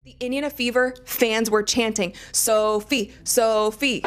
The Indiana Fever fans were chanting, "Sophie, Sophie."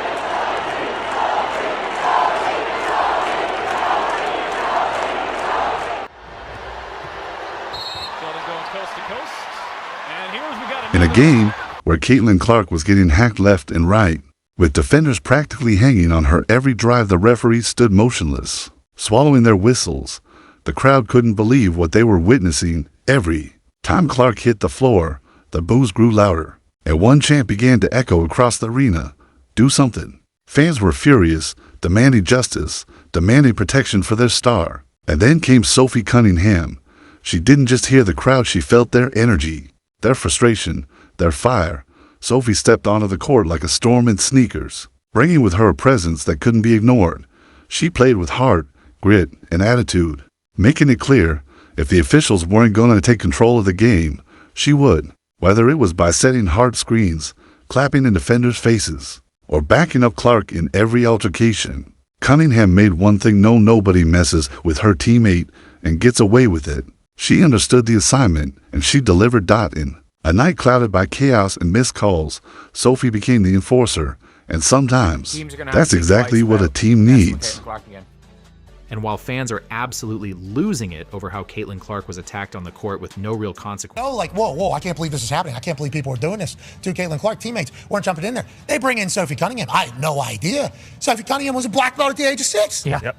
In a game where Caitlin Clark was getting hacked left and right, with defenders practically hanging on her every drive, the referees stood motionless, swallowing their whistles. The crowd couldn't believe what they were witnessing. Every time Clark hit the floor, the boos grew louder, and one chant began to echo across the arena: "Do something." Fans were furious, demanding justice, demanding protection for their star. And then came Sophie Cunningham. She didn't just hear the crowd, she felt their energy, their frustration, their fire. Sophie stepped onto the court like a storm in sneakers, bringing with her a presence that couldn't be ignored. She played with heart, grit, and attitude, making it clear if the officials weren't going to take control of the game, she would. Whether it was by setting hard screens, clapping in defenders' faces, or backing up Clark in every altercation, Cunningham made one thing known: nobody messes with her teammate and gets away with it. She understood the assignment, and she delivered. In a night clouded by chaos and missed calls, Sophie became the enforcer, and sometimes that's exactly what a team needs. And while fans are absolutely losing it over how Caitlin Clark was attacked on the court with no real consequence. Oh, like, whoa, I can't believe this is happening. I can't believe people are doing this to Caitlin Clark. Teammates weren't jumping in there. They bring in Sophie Cunningham. I had no idea. Sophie Cunningham was a black belt at the age of 6. Yeah. Yep.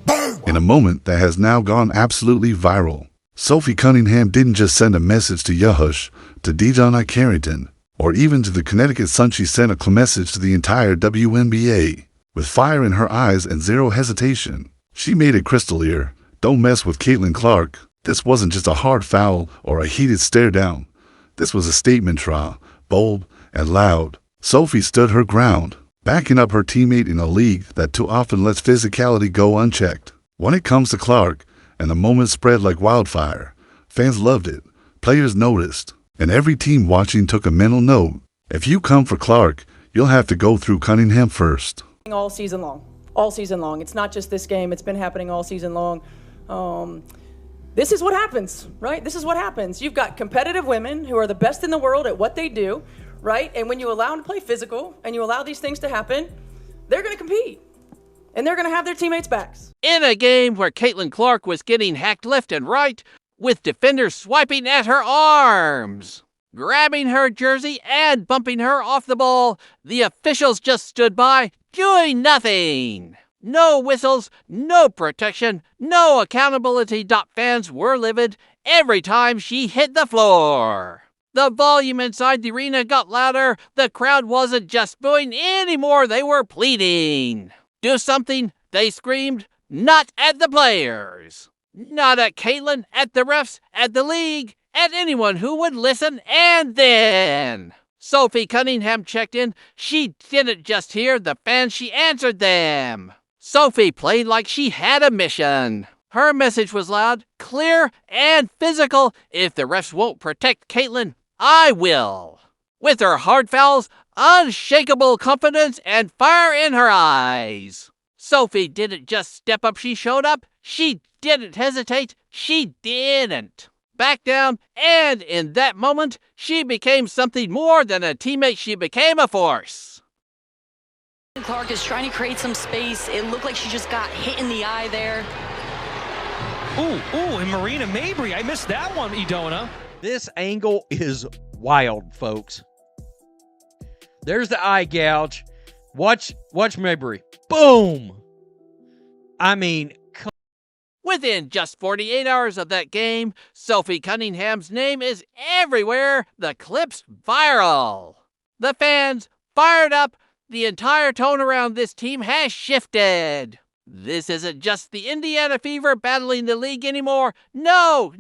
Boom! In a moment that has now gone absolutely viral, Sophie Cunningham didn't just send a message to Yahush, to Dejon Carrington, or even to the Connecticut Sun. She sent a message to the entire WNBA. With fire in her eyes and zero hesitation, she made it crystal clear: don't mess with Caitlin Clark. This wasn't just a hard foul or a heated stare down. This was a statement, bold and loud. Sophie stood her ground, backing up her teammate in a league that too often lets physicality go unchecked. When it comes to Clark, and the moment spread like wildfire, fans loved it, players noticed, and every team watching took a mental note: if you come for Clark, you'll have to go through Cunningham first. All season long. All season long. It's not just this game. It's been happening all season long. This is what happens, right? This is what happens. You've got competitive women who are the best in the world at what they do, right? And when you allow them to play physical and you allow these things to happen, they're going to compete. And they're going to have their teammates' backs. In a game where Caitlin Clark was getting hacked left and right, with defenders swiping at her arms, grabbing her jersey and bumping her off the ball, the officials just stood by, doing nothing. No whistles, no protection, no accountability. Fans were livid every time she hit the floor. The volume inside the arena got louder. The crowd wasn't just booing anymore, they were pleading. Do something, they screamed, not at the players. Not at Caitlin, at the refs, at the league, at anyone who would listen. And then Sophie Cunningham checked in. She didn't just hear the fans, she answered them. Sophie played like she had a mission. Her message was loud, clear, and physical. If the refs won't protect Caitlin, I will. With her hard fouls, unshakable confidence, and fire in her eyes, Sophie didn't just step up, she showed up. She didn't hesitate. She didn't back down. And in that moment, she became something more than a teammate. She became a force. Clark is trying to create some space. It looked like she just got hit in the eye there. Ooh, and Marina Mabry. I missed that one, Edona. This angle is wild, folks. There's the eye gouge. Watch Mabry. Boom! I mean, within just 48 hours of that game, Sophie Cunningham's name is everywhere. The clip's viral. The fans fired up. The entire tone around this team has shifted. This isn't just the Indiana Fever battling the league anymore. No,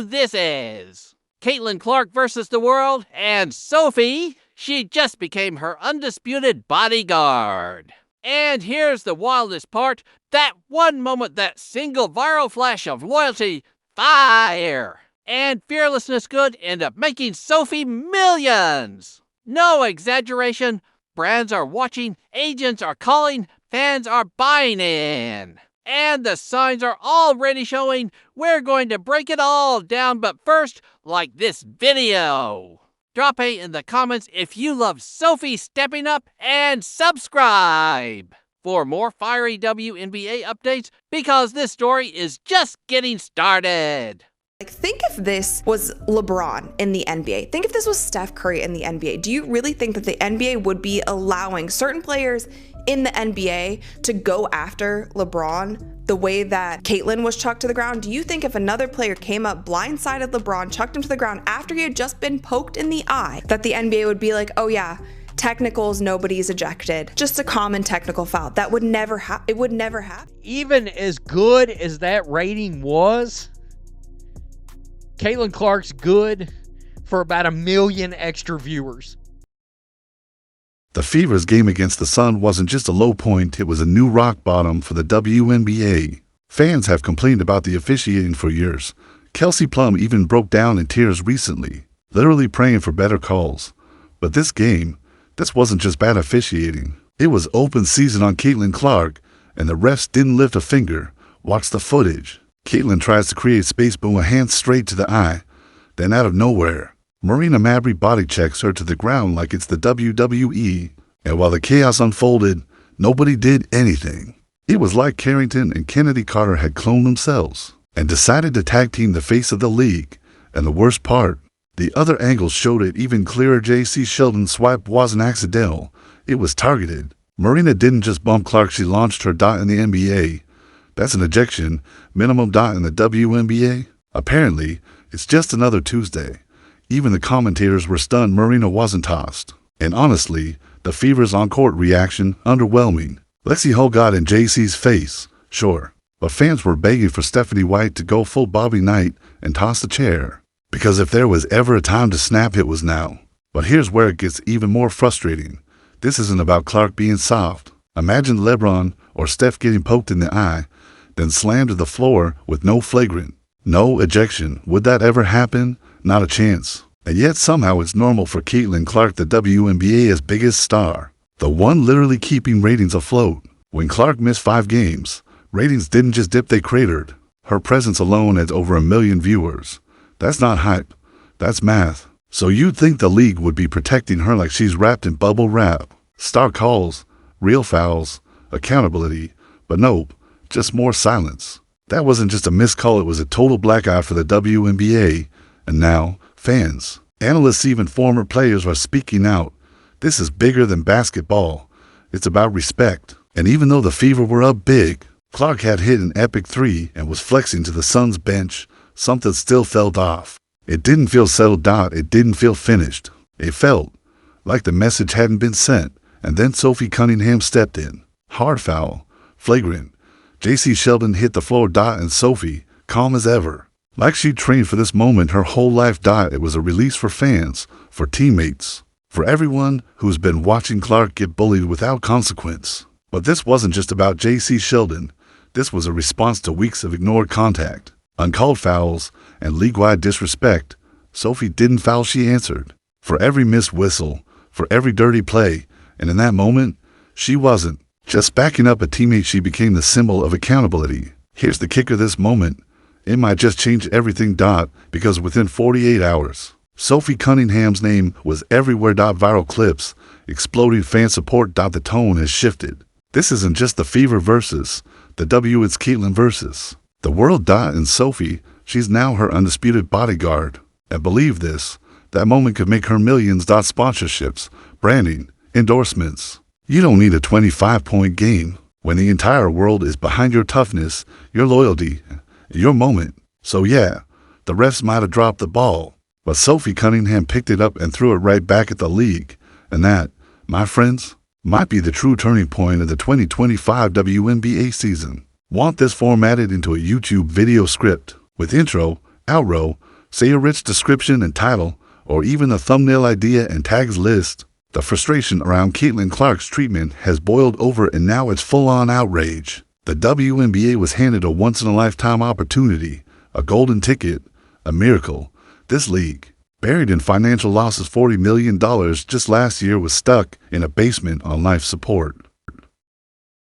this is Caitlin Clark versus the world, and Sophie, she just became her undisputed bodyguard. And here's the wildest part, that one moment, that single viral flash of loyalty, fire, and fearlessness could end up making Sophie millions. No exaggeration, brands are watching, agents are calling, fans are buying in. And the signs are already showing we're going to break it all down, but first, like this video. Drop a in the comments if you love Sophie stepping up, and subscribe for more fiery WNBA updates, because this story is just getting started. Like, think if this was LeBron in the NBA. Think if this was Steph Curry in the NBA. Do you really think that the NBA would be allowing certain players in the NBA to go after LeBron the way that Caitlyn was chucked to the ground? Do you think if another player came up, blindsided LeBron, chucked him to the ground after he had just been poked in the eye, that the NBA would be like, oh yeah, technicals, nobody's ejected, just a common technical foul? That would never happen. It would never happen. Even as good as that rating was, Caitlin Clark's good for about 1 million extra viewers. The Fever's game against the Sun wasn't just a low point, it was a new rock bottom for the WNBA. Fans have complained about the officiating for years. Kelsey Plum even broke down in tears recently, literally praying for better calls. But this wasn't just bad officiating. It was open season on Caitlin Clark, and the refs didn't lift a finger. Watch the footage. Caitlin tries to create space, but with a hand straight to the eye. Then out of nowhere, Marina Mabrey body checks her to the ground like it's the WWE. And while the chaos unfolded, nobody did anything. It was like Carrington and Kennedy Carter had cloned themselves and decided to tag team the face of the league. And the worst part, the other angles showed it even clearer. J.C. Sheldon's swipe wasn't accidental. It was targeted. Marina didn't just bump Clark, she launched her dot in the NBA. That's an ejection, minimum dot in the WNBA. Apparently, it's just another Tuesday. Even the commentators were stunned Marina wasn't tossed. And honestly, the Fever's on-court reaction, underwhelming. Lexi Hull got in JC's face, sure. But fans were begging for Stephanie White to go full Bobby Knight and toss the chair. Because if there was ever a time to snap, it was now. But here's where it gets even more frustrating. This isn't about Clark being soft. Imagine LeBron or Steph getting poked in the eye, then slammed to the floor with no flagrant, no ejection. Would that ever happen? Not a chance. And yet somehow it's normal for Caitlin Clark, the WNBA's biggest star, the one literally keeping ratings afloat. When Clark missed 5 games, ratings didn't just dip, they cratered. Her presence alone adds over 1 million viewers. That's not hype, that's math. So you'd think the league would be protecting her like she's wrapped in bubble wrap. Star calls, real fouls, accountability, but nope. Just more silence. That wasn't just a missed call, it was a total black eye for the WNBA. And now, fans, analysts, even former players are speaking out. This is bigger than basketball. It's about respect. And even though the Fever were up big, Clark had hit an epic 3 and was flexing to the Suns bench. Something still felt off. It didn't feel settled out, it didn't feel finished. It felt like the message hadn't been sent. And then Sophie Cunningham stepped in. Hard foul, flagrant. J.C. Sheldon hit the floor dot, and Sophie, calm as ever. Like she trained for this moment her whole life dot. It was a release for fans, for teammates, for everyone who's been watching Clark get bullied without consequence. But this wasn't just about J.C. Sheldon. This was a response to weeks of ignored contact, uncalled fouls, and league-wide disrespect. Sophie didn't foul, she answered. For every missed whistle, for every dirty play, and in that moment, she wasn't just backing up a teammate, she became the symbol of accountability. Here's the kicker, this moment, it might just change everything dot, because within 48 hours, Sophie Cunningham's name was everywhere dot. Viral clips, exploding fan support dot. The tone has shifted. This isn't just the Fever versus the W, it's Caitlin versus the world dot. And Sophie, she's now her undisputed bodyguard. And believe this, that moment could make her millions dot. Sponsorships, branding, endorsements. You don't need a 25-point game when the entire world is behind your toughness, your loyalty, your moment. So yeah, the refs might have dropped the ball, but Sophie Cunningham picked it up and threw it right back at the league. And that, my friends, might be the true turning point of the 2025 WNBA season. Want this formatted into a YouTube video script with intro, outro, say a rich description and title, or even a thumbnail idea and tags list? The frustration around Caitlin Clark's treatment has boiled over, and now it's full-on outrage. The WNBA was handed a once-in-a-lifetime opportunity, a golden ticket, a miracle. This league, buried in financial losses $40 million just last year, was stuck in a basement on life support.